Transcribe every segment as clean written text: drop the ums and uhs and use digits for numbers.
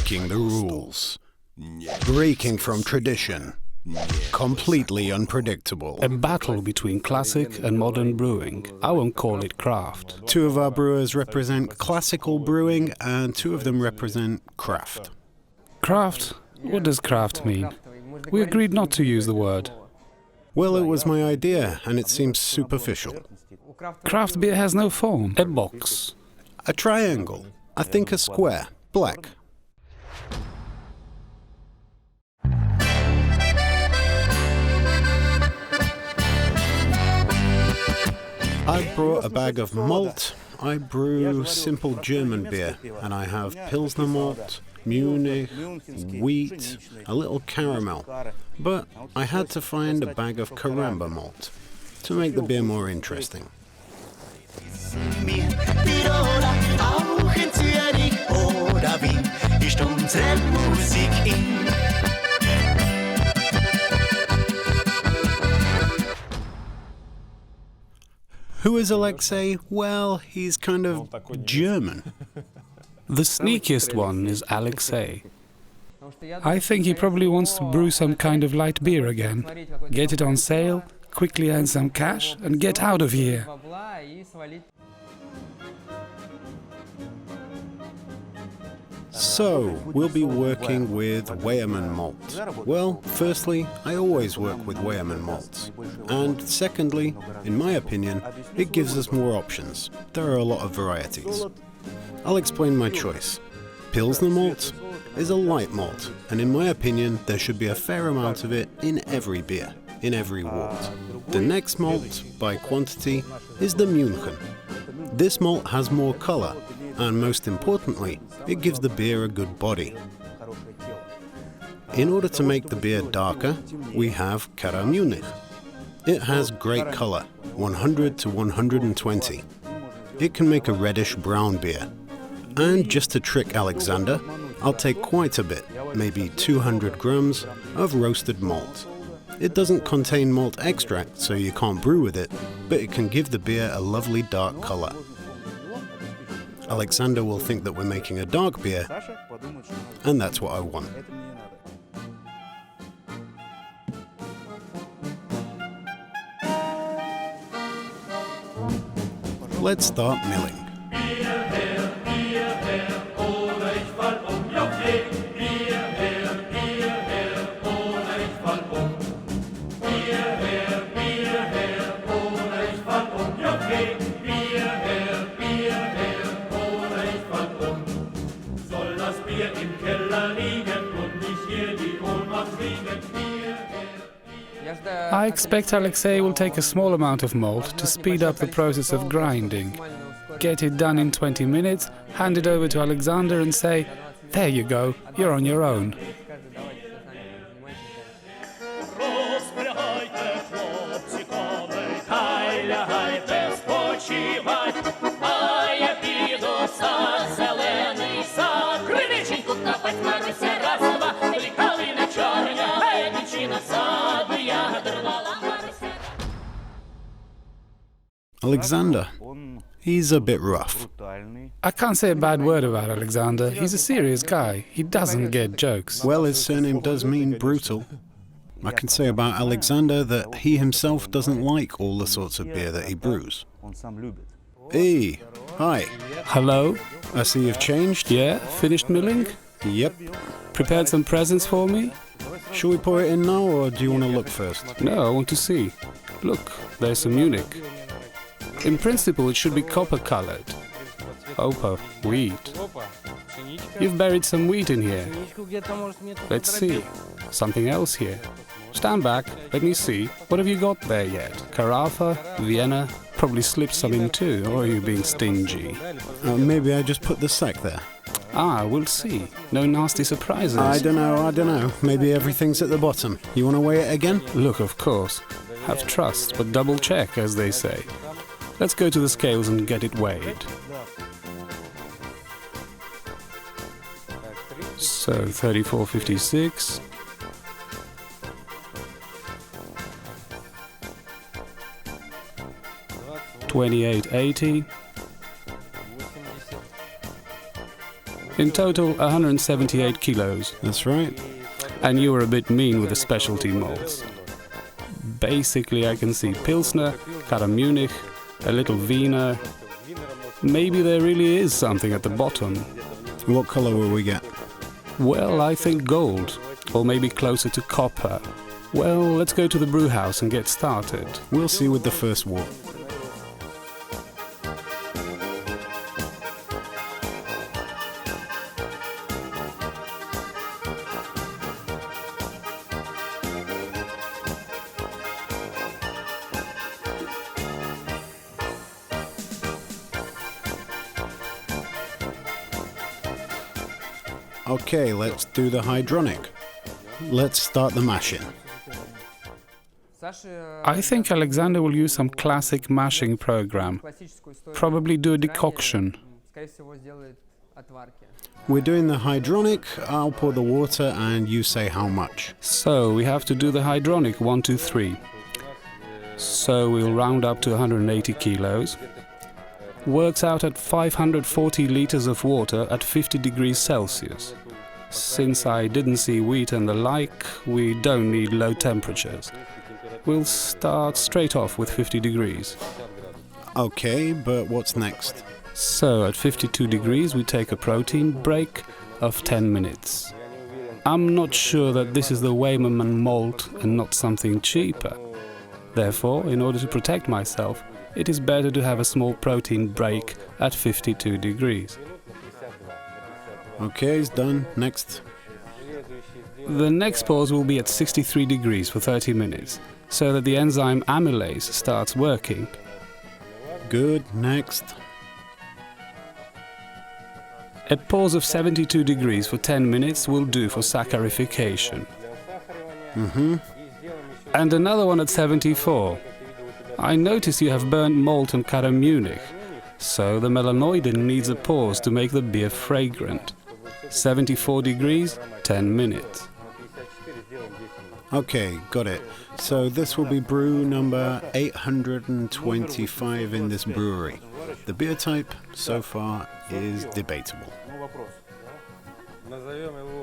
breaking the rules, breaking from tradition, completely unpredictable. A battle between classic and modern brewing. I won't call it craft. Two of our brewers represent classical brewing and two of them represent craft. Craft? What does craft mean? We agreed not to use the word. Well, it was my idea and it seems superficial. Craft beer has no form. A box. A triangle. I think a square. Black. I brought a bag of malt. I brew simple German beer, and I have Pilsner malt, Munich, wheat, a little caramel. But I had to find a bag of Karamba malt to make the beer more interesting. Who is Alexey? Well, he's kind of German. The sneakiest one is Alexey. I think he probably wants to brew some kind of light beer again. Get it on sale, quickly earn some cash, and get out of here. So, we'll be working with Weyermann malt. Well, firstly, I always work with Weyermann malts. And secondly, in my opinion, it gives us more options. There are a lot of varieties. I'll explain my choice. Pilsner malt is a light malt, and in my opinion, there should be a fair amount of it in every beer, in every wort. The next malt, by quantity, is the München. This malt has more color, and most importantly, it gives the beer a good body. In order to make the beer darker, we have Cara Munich. It has great color, 100 to 120. It can make a reddish brown beer. And just to trick Alexander, I'll take quite a bit, maybe 200 grams, of roasted malt. It doesn't contain malt extract, so you can't brew with it, but it can give the beer a lovely dark color. Alexander will think that we're making a dark beer, and that's what I want. Let's start milling. I expect Alexey will take a small amount of malt to speed up the process of grinding. Get it done in 20 minutes, hand it over to Alexander and say, "There you go, you're on your own." Alexander, he's a bit rough. I can't say a bad word about Alexander. He's a serious guy. He doesn't get jokes. Well, his surname does mean brutal. I can say about Alexander that he himself doesn't like all the sorts of beer that he brews. Hey, hi. Hello? I see you've changed. Yeah? Finished milling? Yep. Prepared some presents for me? Shall we pour it in now, or do you want to look first? No, I want to see. Look, there's some Munich. In principle, it should be copper-colored. Opa, wheat. You've buried some wheat in here. Let's see. Something else here. Stand back, let me see. What have you got there yet? Carafa? Vienna? Probably slipped some in too, or are you being stingy? Maybe I just put the sack there. Ah, we'll see. No nasty surprises. I don't know. Maybe everything's at the bottom. You want to weigh it again? Look, of course. Have trust, but double check, as they say. Let's go to the scales and get it weighed. So, 34.56. $28.80. In total, 178 kilos. That's right. And you were a bit mean with the specialty malts. Basically, I can see Pilsner, Cara Munich, a little Wiener. Maybe there really is something at the bottom. What color will we get? Well, I think gold, or maybe closer to copper. Well, let's go to the brew house and get started. We'll see with the first wort. Okay, let's do the hydronic. Let's start the mashing. I think Alexander will use some classic mashing program. Probably do a decoction. We're doing the hydronic, I'll pour the water and you say how much. So we have to do the hydronic 1, 2, 3. So we'll round up to 180 kilos. Works out at 540 liters of water at 50 degrees Celsius. Since I didn't see wheat and the like, we don't need low temperatures. We'll start straight off with 50 degrees. Okay, but what's next? So at 52 degrees we take a protein break of 10 minutes. I'm not sure that this is the Weyermann malt and not something cheaper. Therefore, in order to protect myself, it is better to have a small protein break at 52 degrees. Okay, it's done. Next. The next pause will be at 63 degrees for 30 minutes, so that the enzyme amylase starts working. Good. Next. A pause of 72 degrees for 10 minutes will do for saccharification. And another one at 74. I notice you have burnt malt and Cara Munich, so the melanoidin needs a pause to make the beer fragrant. 74 degrees, 10 minutes. Okay, got it. So this will be brew number 825 in this brewery. The beer type, so far, is debatable.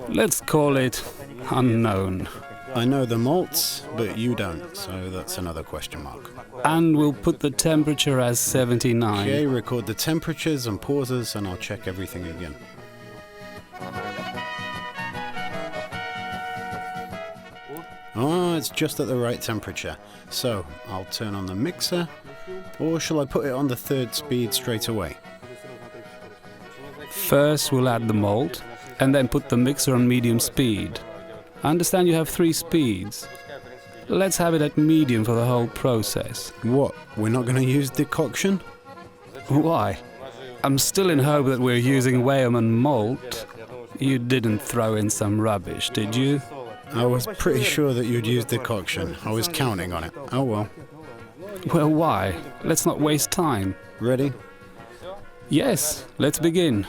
Let's call it unknown. I know the malts, but you don't, so that's another question mark. And we'll put the temperature as 79. Okay, record the temperatures and pauses, and I'll check everything again. Oh, it's just at the right temperature. So, I'll turn on the mixer, or shall I put it on the third speed straight away? First we'll add the malt, and then put the mixer on medium speed. I understand you have 3 speeds. Let's have it at medium for the whole process. What, we're not going to use decoction? Why? I'm still in hope that we're using Weyermann malt. You didn't throw in some rubbish, did you? I was pretty sure that you'd use decoction. I was counting on it. Oh well. Well, why? Let's not waste time. Ready? Yes, let's begin.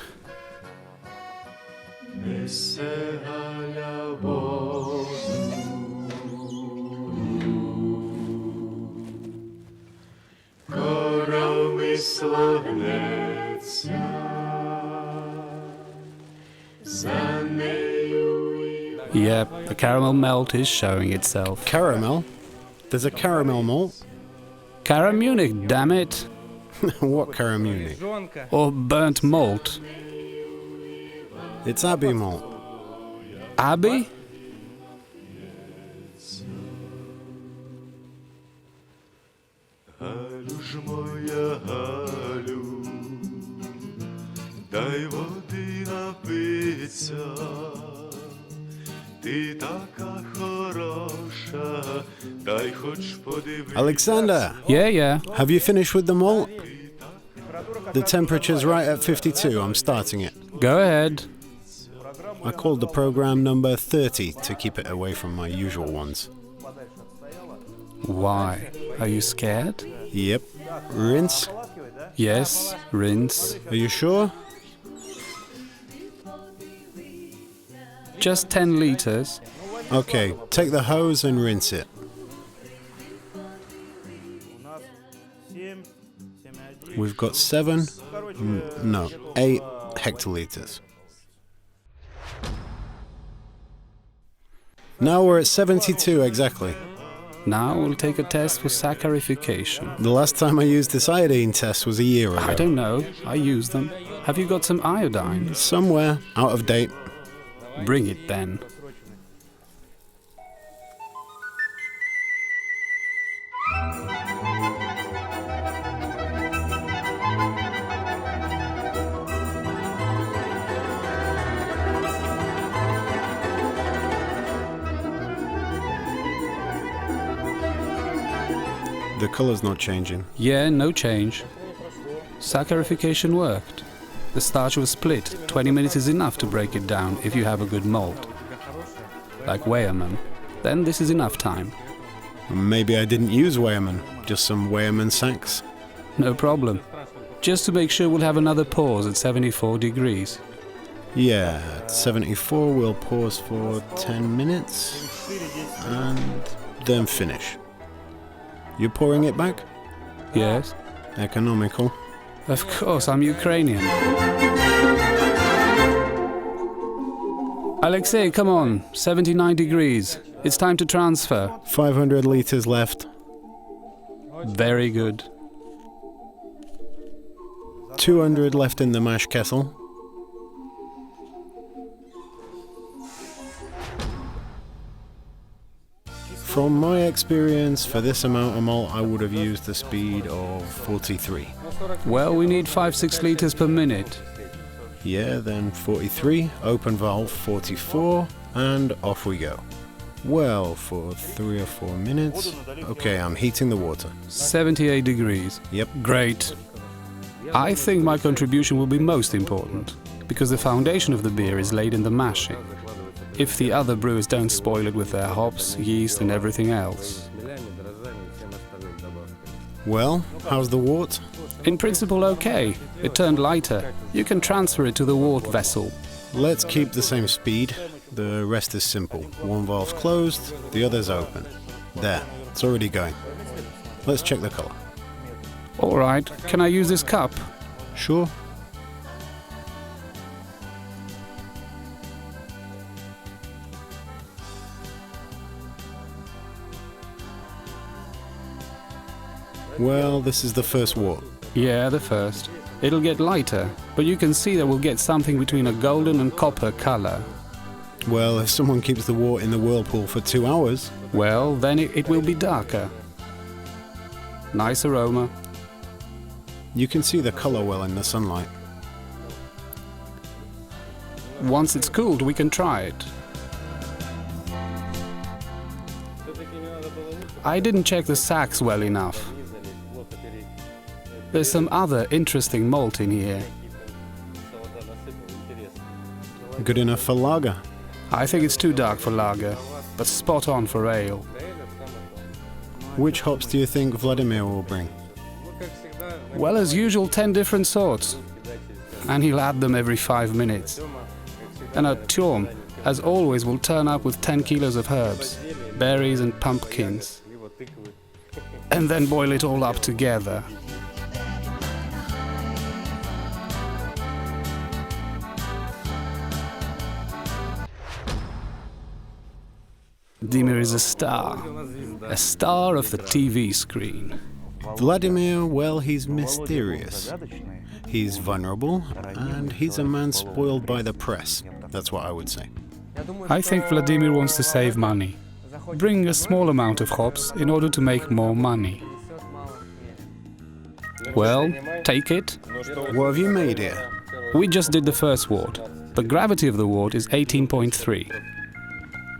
Yep, the caramel malt is showing itself. Caramel? There's a caramel malt? Cara Munich, damn it! What Cara Munich? Or burnt malt. It's Abbey malt. Abbey? Alexander! Yeah. Have you finished with the malt? The temperature's right at 52. I'm starting it. Go ahead. I called the program number 30 to keep it away from my usual ones. Why? Are you scared? Yep. Rinse? Yes, rinse. Are you sure? Just 10 liters. Okay, take the hose and rinse it. We've got 8 hectoliters. Now we're at 72 exactly. Now we'll take a test for saccharification. The last time I used this iodine test was a year ago. I don't know. I use them. Have you got some iodine? Somewhere out of date. Bring it then. The color's not changing. Yeah, no change. Saccharification worked. The starch was split. 20 minutes is enough to break it down if you have a good malt. Like Weyermann. Then this is enough time. Maybe I didn't use Weyermann, just some Weyermann sacks. No problem. Just to make sure we'll have another pause at 74 degrees. Yeah, at 74 we'll pause for 10 minutes and then finish. You're pouring it back? Yes? Economical. Of course, I'm Ukrainian. Alexey, come on. 79 degrees. It's time to transfer. 500 liters left. Very good. 200 left in the mash kettle. From my experience, for this amount of malt, I would have used the speed of 43. Well, we need 5-6 liters per minute. Yeah, then 43, open valve 44, and off we go. Well, for 3 or 4 minutes. Okay, I'm heating the water. 78 degrees. Yep. Great. I think my contribution will be most important, because the foundation of the beer is laid in the mashing. If the other brewers don't spoil it with their hops, yeast and everything else. Well, how's the wort? In principle, okay. It turned lighter. You can transfer it to the wort vessel. Let's keep the same speed. The rest is simple. One valve's closed, the other's open. There, it's already going. Let's check the color. All right. Can I use this cup? Sure. Well, this is the first wort. Yeah, the first. It'll get lighter, but you can see that we'll get something between a golden and copper color. Well, if someone keeps the wort in the whirlpool for 2 hours... Well, then it will be darker. Nice aroma. You can see the color well in the sunlight. Once it's cooled, we can try it. I didn't check the sacks well enough. There's some other interesting malt in here. Good enough for lager. I think it's too dark for lager, but spot on for ale. Which hops do you think Vladimir will bring? Well, as usual, 10 different sorts. And he'll add them every 5 minutes. And Artem, as always, will turn up with 10 kilos of herbs, berries and pumpkins. And then boil it all up together. Vladimir is a star of the TV screen. Vladimir, well, he's mysterious. He's vulnerable, and he's a man spoiled by the press. That's what I would say. I think Vladimir wants to save money. Bring a small amount of hops in order to make more money. Well, take it. What have you made here? We just did the first wort. The gravity of the wort is 18.3.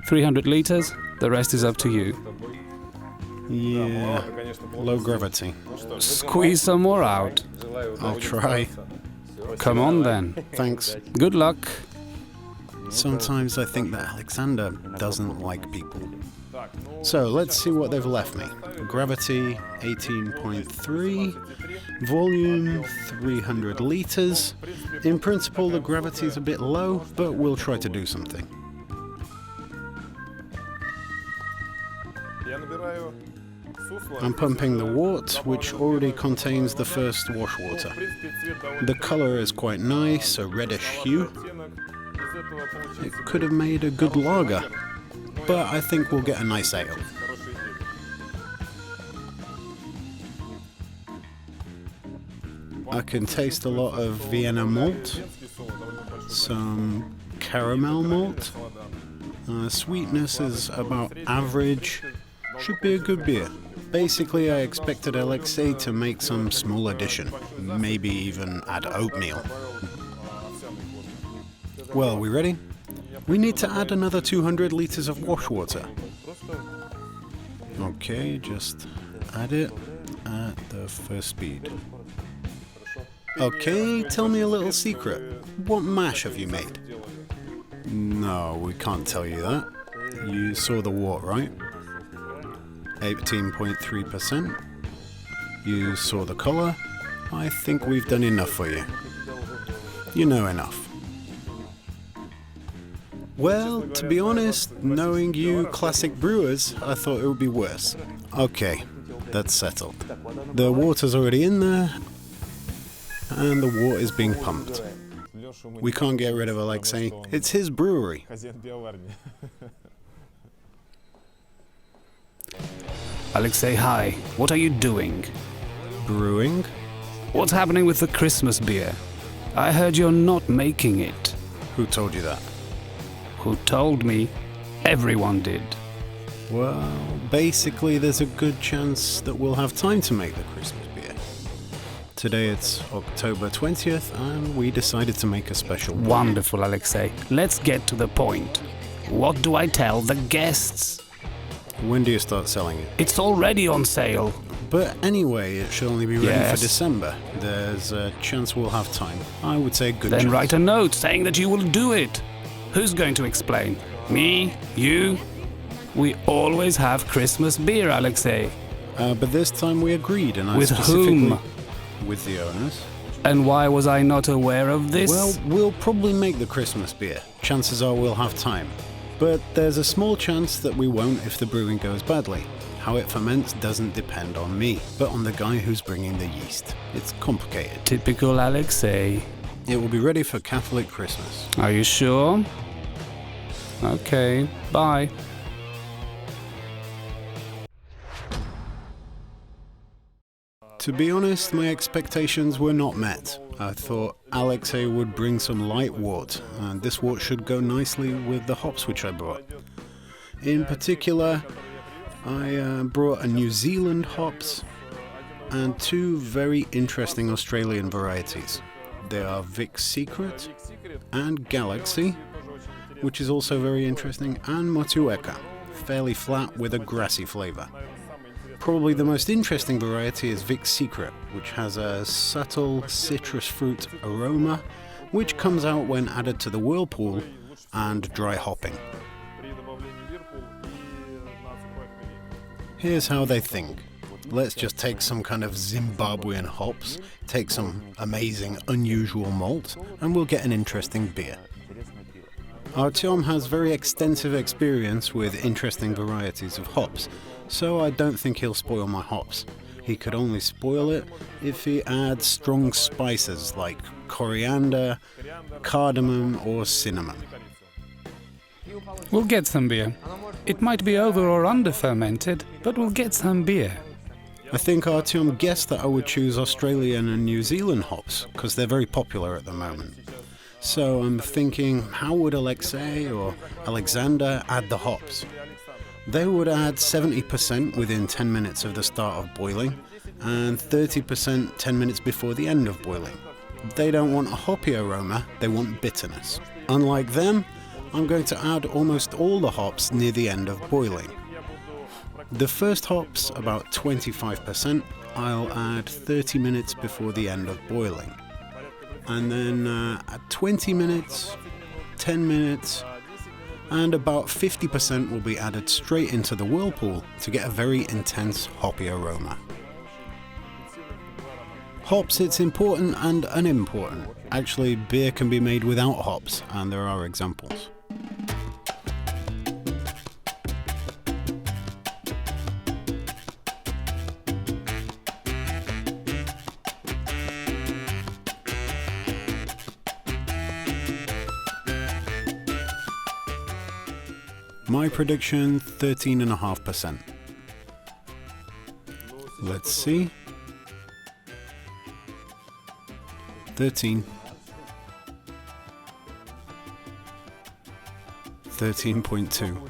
300 liters, the rest is up to you. Yeah, low gravity. Squeeze some more out. I'll try. Come on then. Thanks. Good luck. Sometimes I think that Alexander doesn't like people. So let's see what they've left me. Gravity 18.3, volume 300 liters. In principle the gravity is a bit low, but we'll try to do something. I'm pumping the wort, which already contains the first wash water. The color is quite nice, a reddish hue. It could have made a good lager. but I think we'll get a nice ale. I can taste a lot of Vienna malt, some caramel malt. Sweetness is about average. Should be a good beer. Basically, I expected Alexey to make some small addition, maybe even add oatmeal. Well, we ready? We need to add another 200 liters of wash water. Okay, just add it at the first speed. Okay, tell me a little secret. What mash have you made? No, we can't tell you that. You saw the wort, right? 18.3%. You saw the colour. I think we've done enough for you. You know enough. Well, to be honest, knowing you classic brewers, I thought it would be worse. Okay, that's settled. The water's already in there, and the water is being pumped. We can't get rid of Alexey. It's his brewery. Alexey, hi. What are you doing? Brewing? What's happening with the Christmas beer? I heard you're not making it. Who told you that? Who told me? Everyone did. Well, basically there's a good chance that we'll have time to make the Christmas beer. Today it's October 20th and we decided to make a special beer. Wonderful, Alexey. Let's get to the point. What do I tell the guests? When do you start selling it? It's already on sale. But anyway, it should only be ready Yes. for December. There's a chance we'll have time. I would say a good Then chance. write a note saying that you will do it. Who's going to explain? Me? You? We always have Christmas beer, Alexey. But this time we agreed, and I With specifically... whom? With the owners. And why was I not aware of this? Well, we'll probably make the Christmas beer. Chances are we'll have time. But there's a small chance that we won't if the brewing goes badly. How it ferments doesn't depend on me, but on the guy who's bringing the yeast. It's complicated. Typical Alexey. It will be ready for Catholic Christmas. Are you sure? Okay, bye. To be honest, my expectations were not met. I thought Alexey would bring some light wort, and this wort should go nicely with the hops which I brought. In particular, I brought a New Zealand hops and two very interesting Australian varieties. They are Vic's Secret and Galaxy, which is also very interesting, and Motueka, fairly flat with a grassy flavour. Probably the most interesting variety is Vic's Secret, which has a subtle citrus fruit aroma, which comes out when added to the whirlpool and dry hopping. Here's how they think. Let's just take some kind of Zimbabwean hops, take some amazing, unusual malt, and we'll get an interesting beer. Artem has very extensive experience with interesting varieties of hops, so I don't think he'll spoil my hops. He could only spoil it if he adds strong spices like coriander, cardamom or cinnamon. We'll get some beer. It might be over or under fermented, but we'll get some beer. I think Artem guessed that I would choose Australian and New Zealand hops, because they're very popular at the moment. So I'm thinking, how would Alexey or Alexander add the hops? They would add 70% within 10 minutes of the start of boiling, and 30% 10 minutes before the end of boiling. They don't want a hoppy aroma, they want bitterness. Unlike them, I'm going to add almost all the hops near the end of boiling. The first hops, about 25%, I'll add 30 minutes before the end of boiling. And then at 20 minutes, 10 minutes, and about 50% will be added straight into the whirlpool to get a very intense hoppy aroma. Hops, it's important and unimportant. Actually, beer can be made without hops, and there are examples. My prediction, 13.5%. Let's see. 13. 13.2.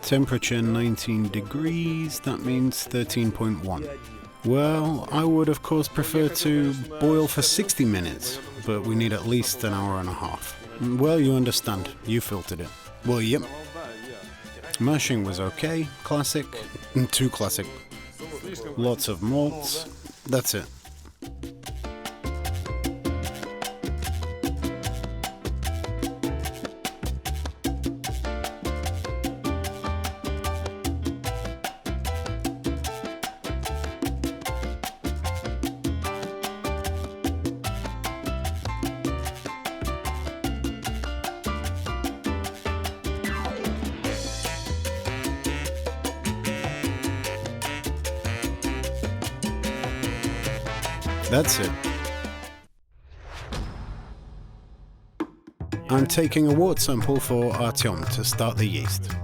Temperature 19 degrees, that means 13.1. Well, I would of course prefer to boil for 60 minutes, but we need at least an hour and a half. Well, you understand, you filtered it. Well, yep. Mashing was okay, classic, too classic. Lots of malts, that's it. That's it. I'm taking a wort sample for Artem to start the yeast.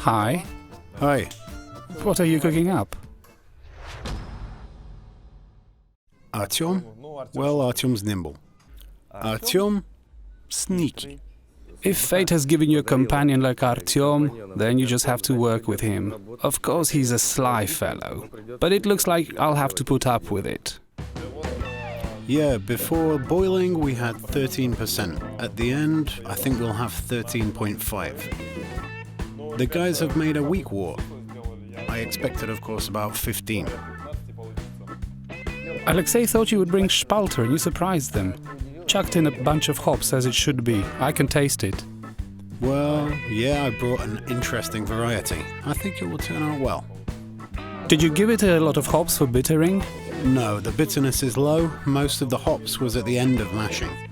Hi. Hi. What are you cooking up? Artem? Well, Artem's nimble. Artem? Sneaky. If fate has given you a companion like Artem, then you just have to work with him. Of course, he's a sly fellow, but it looks like I'll have to put up with it. Yeah, before boiling we had 13%. At the end, I think we'll have 13.5. The guys have made a weak wort. I expected, of course, about 15. Alexey thought you would bring spalter and you surprised them. Chucked in a bunch of hops as it should be. I can taste it. Well, yeah, I brought an interesting variety. I think it will turn out well. Did you give it a lot of hops for bittering? No, the bitterness is low. Most of the hops was at the end of mashing.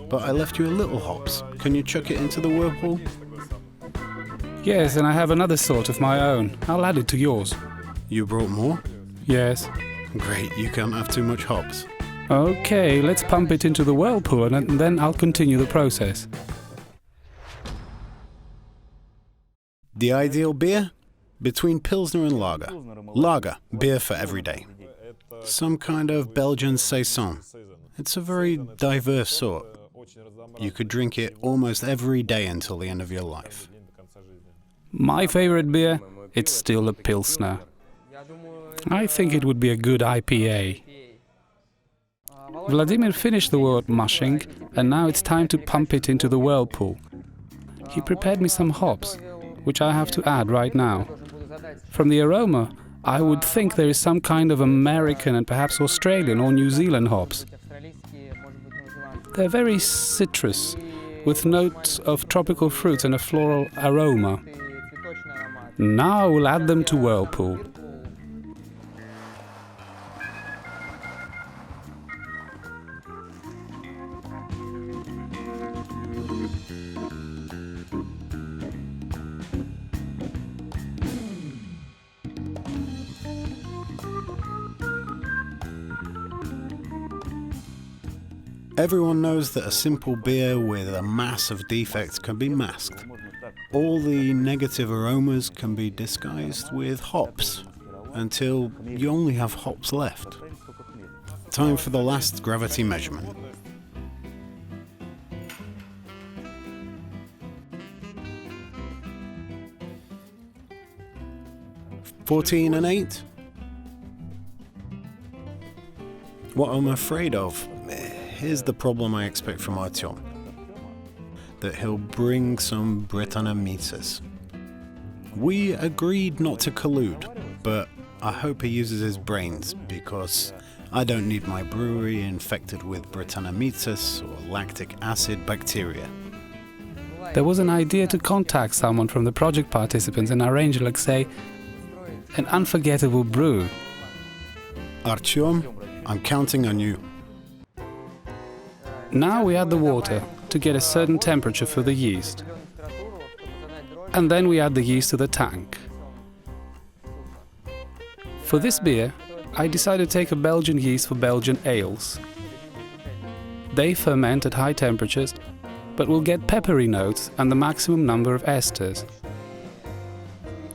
But I left you a little hops. Can you chuck it into the whirlpool? Yes, and I have another sort of my own. I'll add it to yours. You brought more? Yes. Great, you can't have too much hops. Okay, let's pump it into the whirlpool and then I'll continue the process. The ideal beer? Between Pilsner and Lager. Lager, beer for every day. Some kind of Belgian saison. It's a very diverse sort. You could drink it almost every day until the end of your life. My favorite beer? It's still a Pilsner. I think it would be a good IPA. Vladimir finished the wort mushing, and now it's time to pump it into the whirlpool. He prepared me some hops, which I have to add right now. From the aroma, I would think there is some kind of American and perhaps Australian or New Zealand hops. They're very citrus, with notes of tropical fruits and a floral aroma. Now we'll add them to whirlpool. Everyone knows that a simple beer with a mass of defects can be masked. All the negative aromas can be disguised with hops, until you only have hops left. Time for the last gravity measurement. $14 and 8. What I'm afraid of, here's the problem I expect from Artem. That he'll bring some Brettanomyces. We agreed not to collude, but I hope he uses his brains, because I don't need my brewery infected with Brettanomyces or lactic acid bacteria. There was an idea to contact someone from the project participants and arrange, Alexey, An unforgettable brew. Artyom, I'm counting on you. Now we add the water to get a certain temperature for the yeast. And then we add the yeast to the tank. For this beer, I decided to take a Belgian yeast for Belgian ales. They ferment at high temperatures, but will get peppery notes and the maximum number of esters.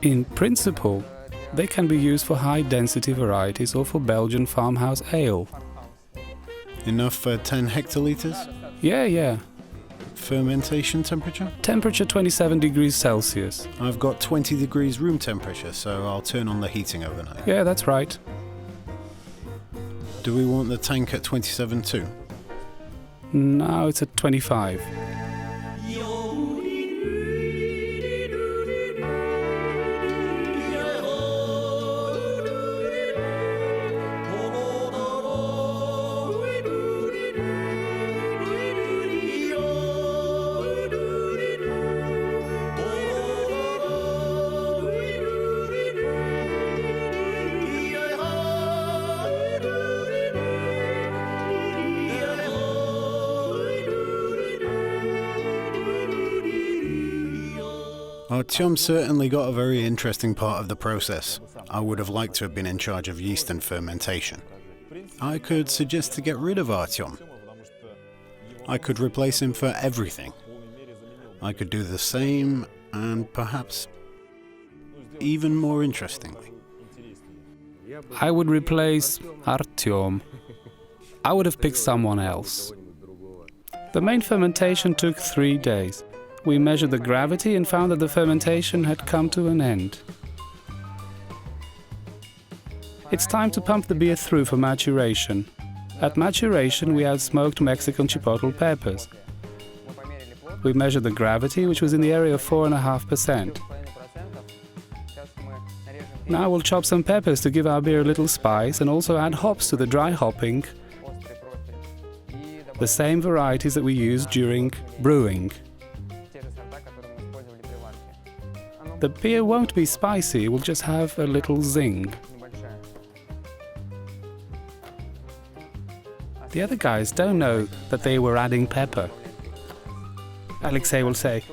In principle, they can be used for high-density varieties or for Belgian farmhouse ale. Enough for 10 hectoliters? Yeah. Fermentation temperature? Temperature 27 degrees Celsius. I've got 20 degrees room temperature, so I'll turn on the heating overnight. Yeah, that's right. Do we want the tank at 27 too? Now it's at 25. Artyom certainly got a very interesting part of the process. I would have liked to have been in charge of yeast and fermentation. I could suggest to get rid of Artyom. I could replace him for everything. I could do the same, and perhaps even more interestingly. I would replace Artyom. I would have picked someone else. The main fermentation took 3 days. We measured the gravity and found that the fermentation had come to an end. It's time to pump the beer through for maturation. At maturation, we add smoked Mexican chipotle peppers. We measured the gravity, which was in the area of 4.5%. Now we'll chop some peppers to give our beer a little spice and also add hops to the dry hopping, the same varieties that we used during brewing. The beer won't be spicy, it will just have a little zing. The other guys don't know that they were adding pepper. Alexey will say,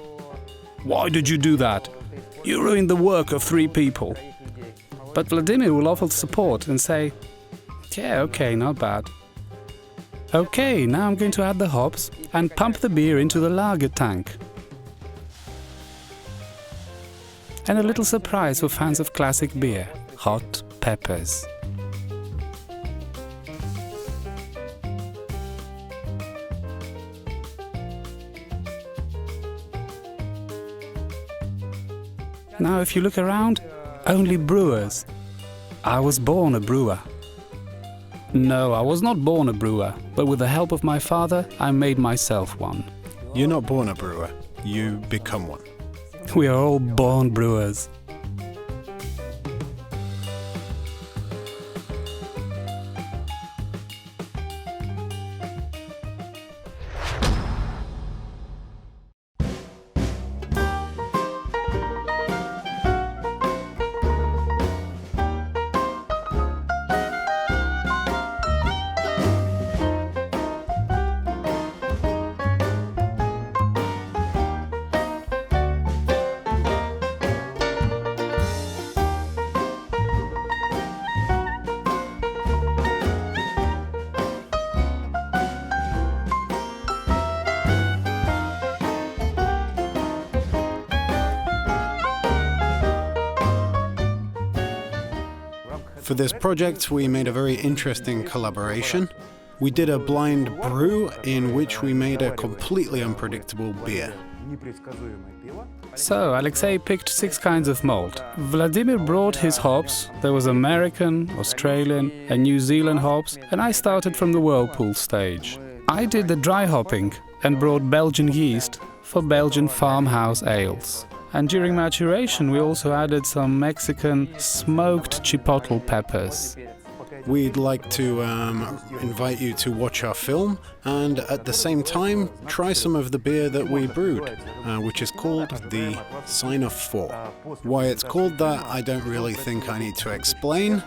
"Why did you do that? You ruined the work of 3 people." But Vladimir will offer support and say, "Yeah, okay, not bad." Okay, now I'm going to add the hops and pump the beer into the lager tank. And a little surprise for fans of classic beer: hot peppers. Now if you look around, only brewers. I was born a brewer. No, I was not born a brewer, but with the help of my father, I made myself one. You're not born a brewer, you become one. We are all born brewers. For this project, we made a very interesting collaboration. We did a blind brew in which we made a completely unpredictable beer. So, Alexey picked 6 kinds of malt. Vladimir brought his hops. There was American, Australian and New Zealand hops, and I started from the whirlpool stage. I did the dry hopping and brought Belgian yeast for Belgian farmhouse ales. And during maturation we also added some Mexican smoked chipotle peppers. we'd like to invite you to watch our film and at the same time try some of the beer that we brewed, which is called the Sign of Four. Why it's called that, I don't really think I need to explain.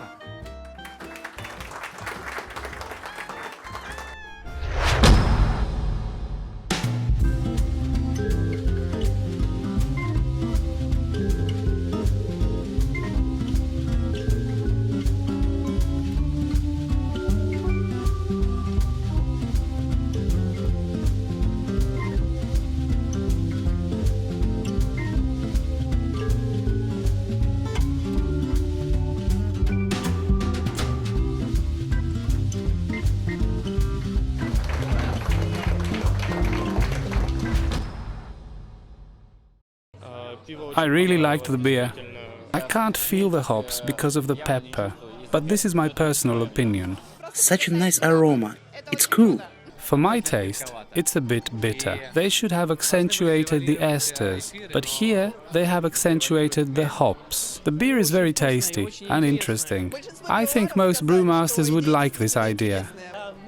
I really liked the beer. I can't feel the hops because of the pepper, but this is my personal opinion. Such a nice aroma. It's cool. For my taste, it's a bit bitter. They should have accentuated the esters, but here they have accentuated the hops. The beer is very tasty and interesting. I think most brewmasters would like this idea.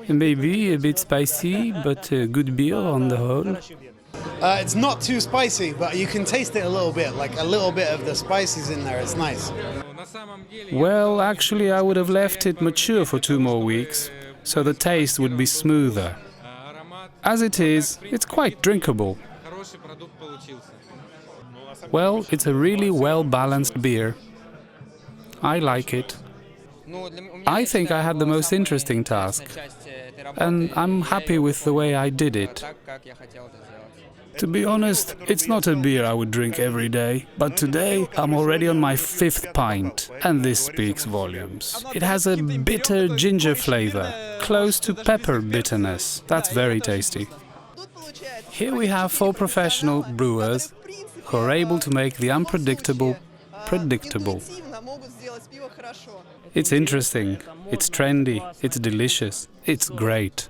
Maybe a bit spicy, but good beer on the whole. It's not too spicy, but you can taste it a little bit, like a little bit of the spices in there. It's nice. Well, actually, I would have left it mature for 2 more weeks, so the taste would be smoother. As it is, it's quite drinkable. Well, it's a really well-balanced beer. I like it. I think I had the most interesting task, and I'm happy with the way I did it. To be honest, it's not a beer I would drink every day, but today I'm already on my 5th pint, and this speaks volumes. It has a bitter ginger flavor, close to pepper bitterness. That's very tasty. Here we have 4 professional brewers who are able to make the unpredictable predictable. It's interesting, it's trendy, it's delicious, it's great.